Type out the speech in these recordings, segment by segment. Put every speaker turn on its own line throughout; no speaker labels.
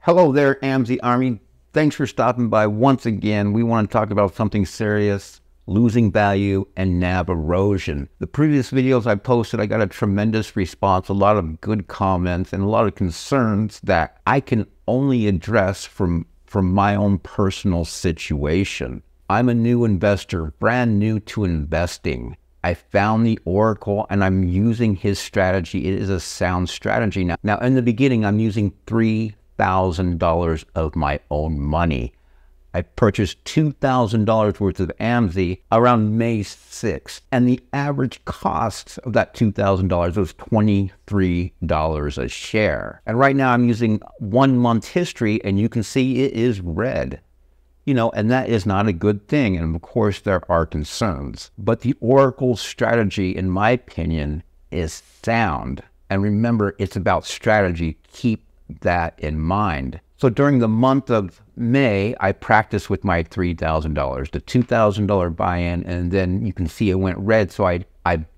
Hello there, AMZY Army. Thanks for stopping by once again. We want to talk about something serious, losing value and Nav erosion. The previous videos I posted, I got a tremendous response, a lot of good comments, and a lot of concerns that I can only address from my own personal situation. I'm a new investor, brand new to investing. I found the Oracle and I'm using his strategy. It is a sound strategy. Now in the beginning, I'm using $3,000 of my own money. I purchased $2,000 worth of AMZY around May 6th, and the average cost of that $2,000 was $23 a share. And right now I'm using 1 month history, and you can see it is red. And that is not a good thing. And of course, there are concerns. But the Oracle strategy, in my opinion, is sound. And remember, it's about strategy. Keep that in mind. So during the month of May, I practiced with my $3,000, the $2,000 buy-in, and then you can see it went red. So I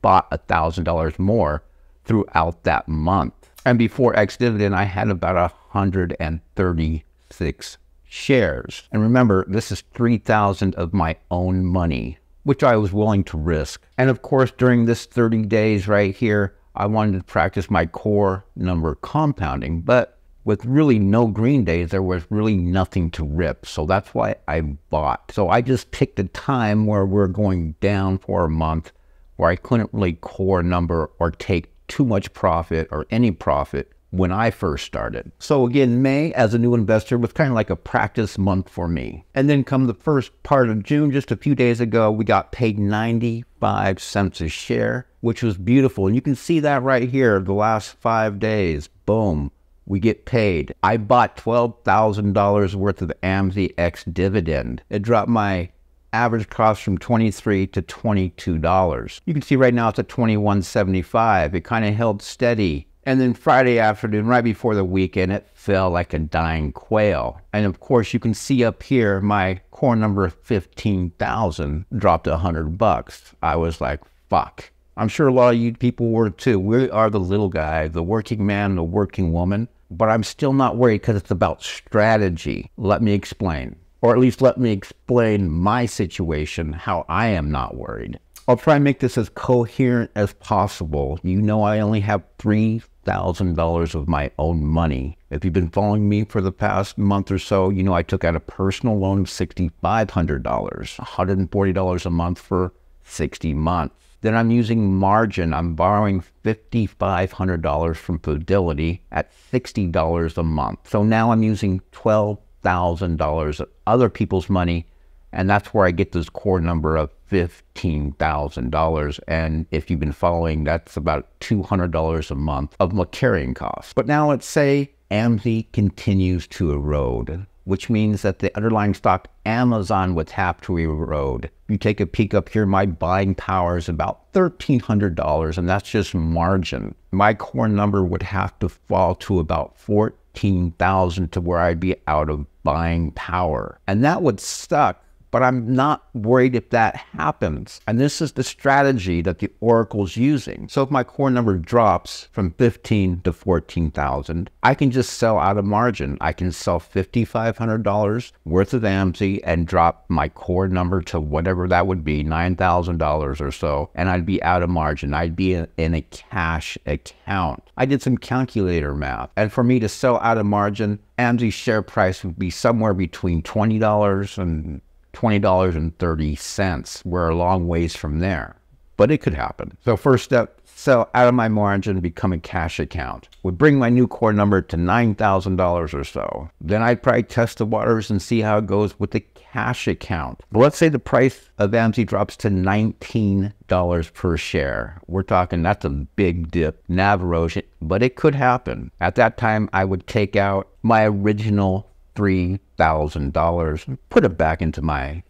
bought $1,000 more throughout that month. And before ex-dividend, I had about 136 shares. And remember, this is 3,000 of my own money, which I was willing to risk. And of course, during this 30 days right here, I wanted to practice my core number compounding, but with really no green days, there was really nothing to rip. So that's why I bought. So I just picked a time where we're going down for a month where I couldn't really core number or take too much profit or any profit when I first started. So again, May as a new investor was kind of like a practice month for me. And then come the first part of June, just a few days ago, we got paid 95 cents a share, which was beautiful. And you can see that right here, the last 5 days, boom, we get paid. I bought $12,000 worth of AMZY ex-dividend. It dropped my average cost from $23 to $22. You can see right now it's at $21.75. It kind of held steady. And then Friday afternoon, right before the weekend, it fell like a dying quail. And of course, you can see up here, my core number of 15,000 dropped $100. I was like, fuck. I'm sure a lot of you people were too. We are the little guy, the working man, the working woman. But I'm still not worried because it's about strategy. Let me explain. Or at least let me explain my situation, how I am not worried. I'll try and make this as coherent as possible. You know I only have $3,000 of my own money. If you've been following me for the past month or so, you know I took out a personal loan of $6,500, $140 a month for 60 months. Then I'm using margin. I'm borrowing $5,500 from Fidelity at $60 a month. So now I'm using $12,000 of other people's money, and that's where I get this core number of $15,000. And if you've been following, that's about $200 a month of my carrying costs. But now let's say AMZY continues to erode, which means that the underlying stock Amazon would have to erode. You take a peek up here, my buying power is about $1,300, and that's just margin. My core number would have to fall to about 14,000 to where I'd be out of buying power. And that would suck. But I'm not worried if that happens. And this is the strategy that the Oracle's using. So if my core number drops from 15 to 14,000, I can just sell out of margin. I can sell $5,500 worth of AMZY and drop my core number to whatever that would be, $9,000 or so, and I'd be out of margin. I'd be in a cash account. I did some calculator math, and for me to sell out of margin, AMZY share price would be somewhere between $20 and $20.30. We're a long ways from there, but it could happen. So first step, sell out of my margin, become a cash account. Would bring my new core number to $9,000 or so. Then I'd probably test the waters and see how it goes with the cash account. But let's say the price of AMZY drops to $19 per share. We're talking, that's a big dip, Nav erosion, but it could happen. At that time, I would take out my original $3,000, put it back into my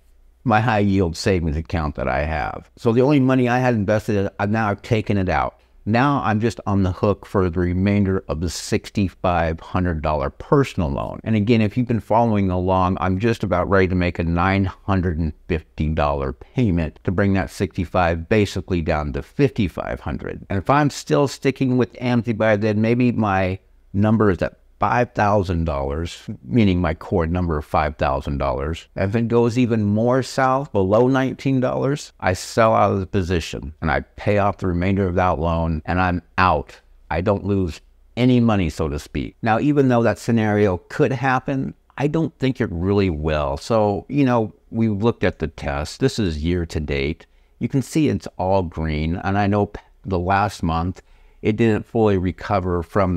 high yield savings account that I have. So the only money I had invested, now I've taken it out. Now I'm just on the hook for the remainder of the $6,500 personal loan. And again, if you've been following along, I'm just about ready to make a $950 payment to bring that 65 basically down to 5,500. And if I'm still sticking with AMZY by then, maybe my number is at $5,000, meaning my core number of $5,000. If it goes even more south, below $19, I sell out of the position and I pay off the remainder of that loan and I'm out. I don't lose any money, so to speak. Now, even though that scenario could happen, I don't think it really will. So, you know, we looked at the test. This is year to date. You can see it's all green. And I know the last month, it didn't fully recover from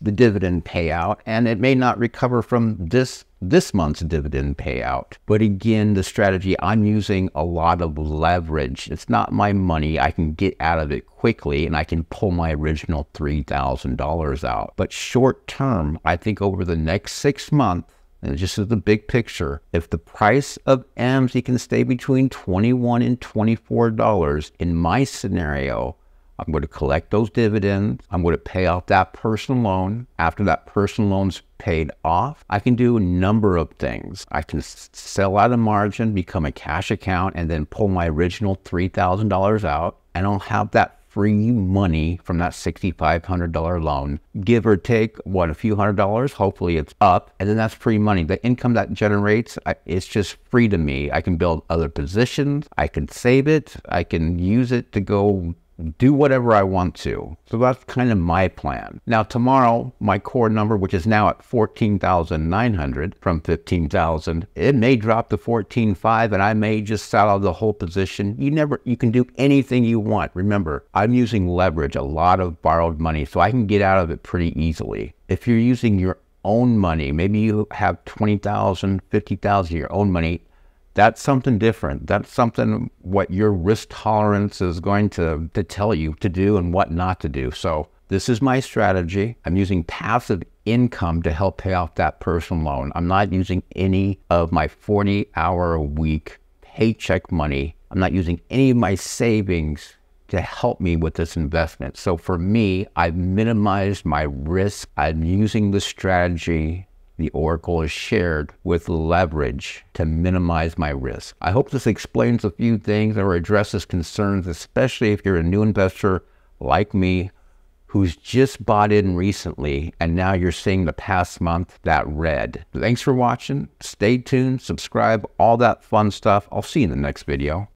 the dividend payout, and it may not recover from this month's dividend payout. But again, the strategy, I'm using a lot of leverage. It's not my money. I can get out of it quickly and I can pull my original $3,000 out. But short term, I think over the next 6 months, and just as the big picture, if the price of AMZY can stay between $21 and $24, in my scenario, I'm going to collect those dividends. I'm going to pay off that personal loan. After that personal loan's paid off, I can do a number of things. I can sell out a margin, become a cash account, and then pull my original $3,000 out. And I'll have that free money from that $6,500 loan, give or take, what, a few $100s? Hopefully it's up. And then that's free money. The income that generates, it's just free to me. I can build other positions. I can save it. I can use it to go do whatever I want to. So that's kind of my plan. Now tomorrow, my core number, which is now at 14,900 from 15,000, it may drop to 14,500 and I may just sell out the whole position. You can do anything you want. Remember, I'm using leverage, a lot of borrowed money, so I can get out of it pretty easily. If you're using your own money, maybe you have 20,000, 50,000 your own money, that's something different. That's something what your risk tolerance is going to tell you to do and what not to do. So this is my strategy. I'm using passive income to help pay off that personal loan. I'm not using any of my 40-hour-a-week paycheck money. I'm not using any of my savings to help me with this investment. So for me, I've minimized my risk. I'm using the strategy the Oracle is shared with leverage to minimize my risk. I hope this explains a few things or addresses concerns, especially if you're a new investor like me who's just bought in recently and now you're seeing the past month that red. Thanks for watching. Stay tuned, subscribe, all that fun stuff. I'll see you in the next video.